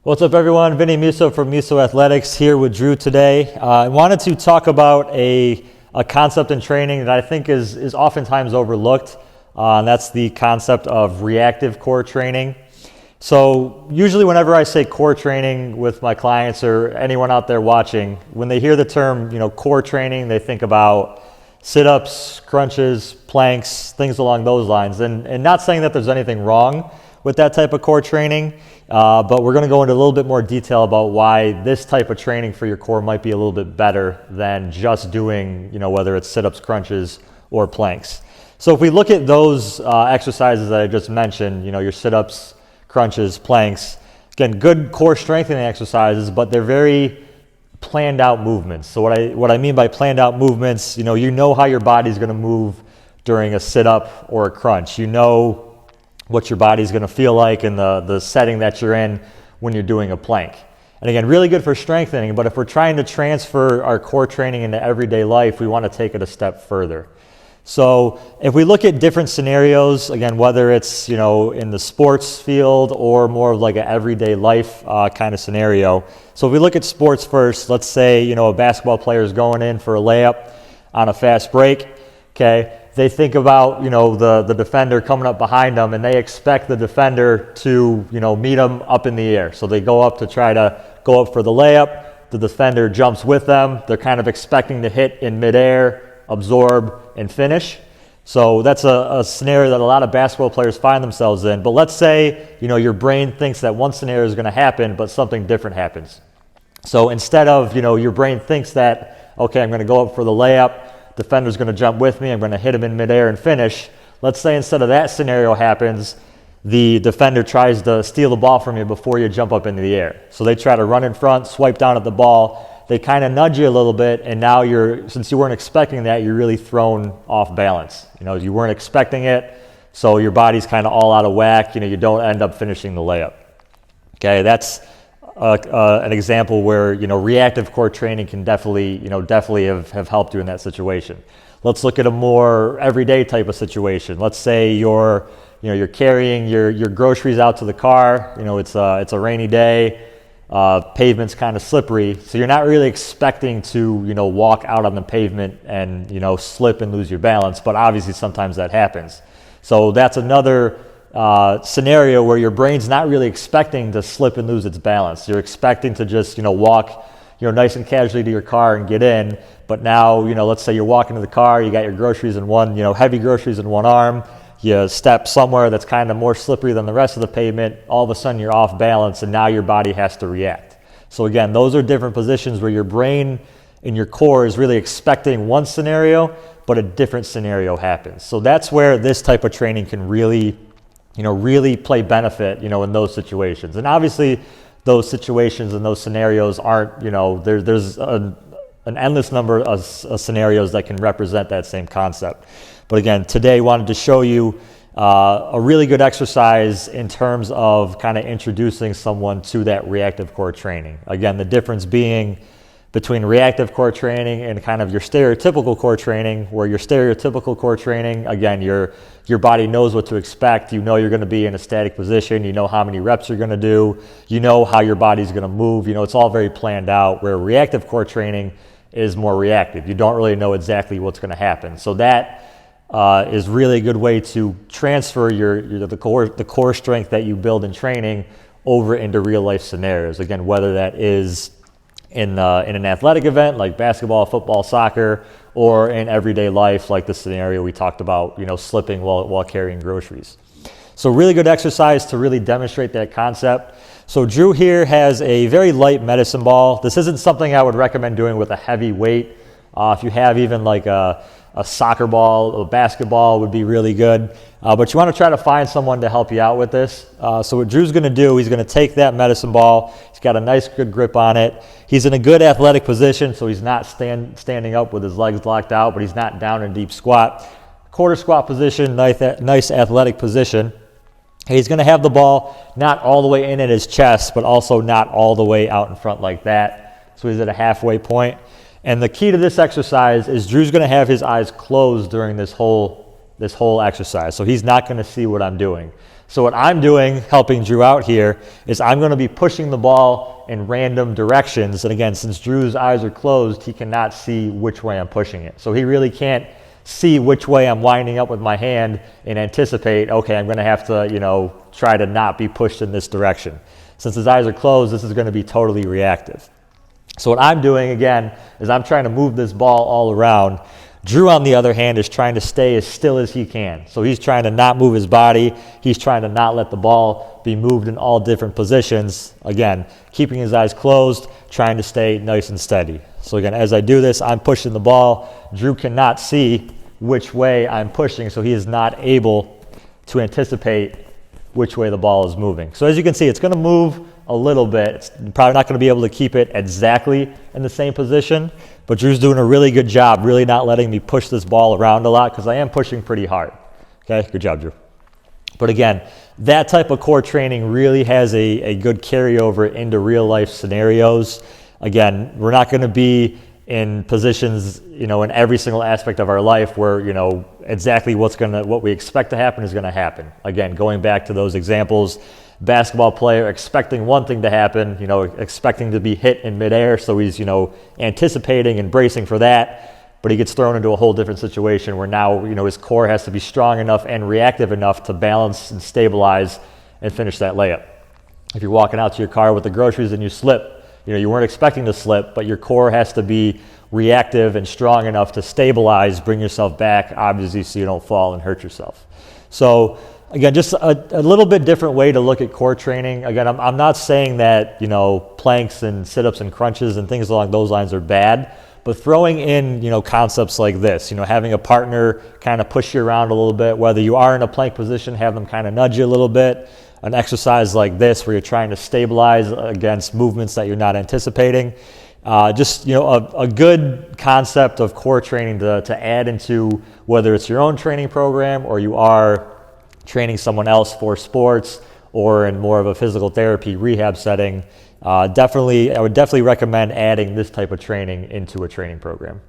What's up, everyone? Vinny Musso from Musso Athletics here with Drew today. I wanted to talk about a concept in training that I think is oftentimes overlooked, and that's the concept of reactive core training. So usually whenever I say core training with my clients or anyone out there watching, when they hear the term, core training, they think about sit-ups, crunches, planks, things along those lines. And not saying that there's anything wrong with that type of core training, but we're going to go into a little bit more detail about why this type of training for your core might be a little bit better than just doing, whether it's sit-ups, crunches, or planks. So if we look at those exercises that I just mentioned, your sit-ups, crunches, planks, again, good core strengthening exercises, but they're very planned out movements. So what I mean by planned out movements, you know how your body's going to move during a sit-up or a crunch. You know what your body's going to feel like in the setting that you're in when you're doing a plank. And again, really good for strengthening, but if we're trying to transfer our core training into everyday life, we want to take it a step further. So if we look at different scenarios, again, whether it's, in the sports field or more of like an everyday life kind of scenario. So if we look at sports first, let's say, a basketball player is going in for a layup on a fast break, okay? They think about, the defender coming up behind them, and they expect the defender to, meet them up in the air. So they go up to try to go up for the layup. The defender jumps with them. They're kind of expecting to hit in midair, absorb, and finish. So that's a scenario that a lot of basketball players find themselves in. But let's say, your brain thinks that one scenario is going to happen, but something different happens. So instead of, your brain thinks that, okay, I'm going to go up for the layup, defender's going to jump with me, I'm going to hit him in midair and finish. Let's say instead of that scenario happens, the defender tries to steal the ball from you before you jump up into the air. So they try to run in front, swipe down at the ball. They kind of nudge you a little bit, and now since you weren't expecting that, you're really thrown off balance. You weren't expecting it, so your body's kind of all out of whack. You don't end up finishing the layup. Okay, that's an example where reactive core training can definitely have helped you in that situation. Let's look at a more everyday type of situation. Let's say you're carrying your groceries out to the car. It's a rainy day, pavement's kind of slippery, so you're not really expecting to walk out on the pavement and slip and lose your balance, but obviously sometimes that happens. So that's another scenario where your brain's not really expecting to slip and lose its balance. You're expecting to just walk nice and casually to your car and get in, but now let's say you're walking to the car, you got your groceries in one heavy groceries in one arm, you step somewhere that's kind of more slippery than the rest of the pavement, all of a sudden you're off balance and now your body has to react. So again, those are different positions where your brain and your core is really expecting one scenario, but a different scenario happens. So that's where this type of training can really play benefit, in those situations. And obviously those situations and those scenarios aren't, there's an endless number of scenarios that can represent that same concept. But again, today I wanted to show you a really good exercise in terms of kind of introducing someone to that reactive core training. Again, the difference being between reactive core training and kind of your stereotypical core training, where your stereotypical core training, again, your body knows what to expect. You're going to be in a static position. You know how many reps you're going to do. You know how your body's going to move. It's all very planned out, where reactive core training is more reactive. You don't really know exactly what's going to happen. So that is really a good way to transfer the core strength that you build in training over into real life scenarios. Again, whether that is in an athletic event like basketball, football, soccer, or in everyday life like the scenario we talked about, slipping while carrying groceries. So really good exercise to really demonstrate that concept. So Drew here has a very light medicine ball. This isn't something I would recommend doing with a heavy weight. If you have even like a soccer ball, a basketball would be really good. But you want to try to find someone to help you out with this. So what Drew's going to do, he's going to take that medicine ball. He's got a nice, good grip on it. He's in a good athletic position, so he's not standing up with his legs locked out, but he's not down in deep squat. Quarter squat position, nice athletic position. He's going to have the ball not all the way in at his chest, but also not all the way out in front like that. So he's at a halfway point. And the key to this exercise is Drew's going to have his eyes closed during this whole this whole exercise. So he's not going to see what I'm doing. So what I'm doing, helping Drew out here, is I'm going to be pushing the ball in random directions. And again, since Drew's eyes are closed, he cannot see which way I'm pushing it. So he really can't see which way I'm winding up with my hand and anticipate, okay, I'm going to have to, try to not be pushed in this direction. Since his eyes are closed, this is going to be totally reactive. So what I'm doing, again, is I'm trying to move this ball all around. Drew, on the other hand, is trying to stay as still as he can. So he's trying to not move his body. He's trying to not let the ball be moved in all different positions. Again, keeping his eyes closed, trying to stay nice and steady. So again, as I do this, I'm pushing the ball. Drew cannot see which way I'm pushing, so he is not able to anticipate which way the ball is moving. So as you can see, it's going to move a little bit. It's probably not going to be able to keep it exactly in the same position, but Drew's doing a really good job, really not letting me push this ball around a lot, because I am pushing pretty hard. Okay, good job, Drew. But again, that type of core training really has a good carryover into real life scenarios. Again, we're not going to be in positions, in every single aspect of our life where, exactly what we expect to happen is going to happen. Again, going back to those examples, basketball player expecting one thing to happen, expecting to be hit in midair, so he's, anticipating and bracing for that, but he gets thrown into a whole different situation where now, his core has to be strong enough and reactive enough to balance and stabilize and finish that layup. If you're walking out to your car with the groceries and you slip, you weren't expecting to slip, but your core has to be reactive and strong enough to stabilize, bring yourself back, obviously, so you don't fall and hurt yourself. So again, just a little bit different way to look at core training. Again, I'm not saying that, planks and sit-ups and crunches and things along those lines are bad, but throwing in, concepts like this, having a partner kind of push you around a little bit, whether you are in a plank position, have them kind of nudge you a little bit. An exercise like this where you're trying to stabilize against movements that you're not anticipating. A good concept of core training to add into whether it's your own training program or you are training someone else for sports or in more of a physical therapy rehab setting. I would definitely recommend adding this type of training into a training program.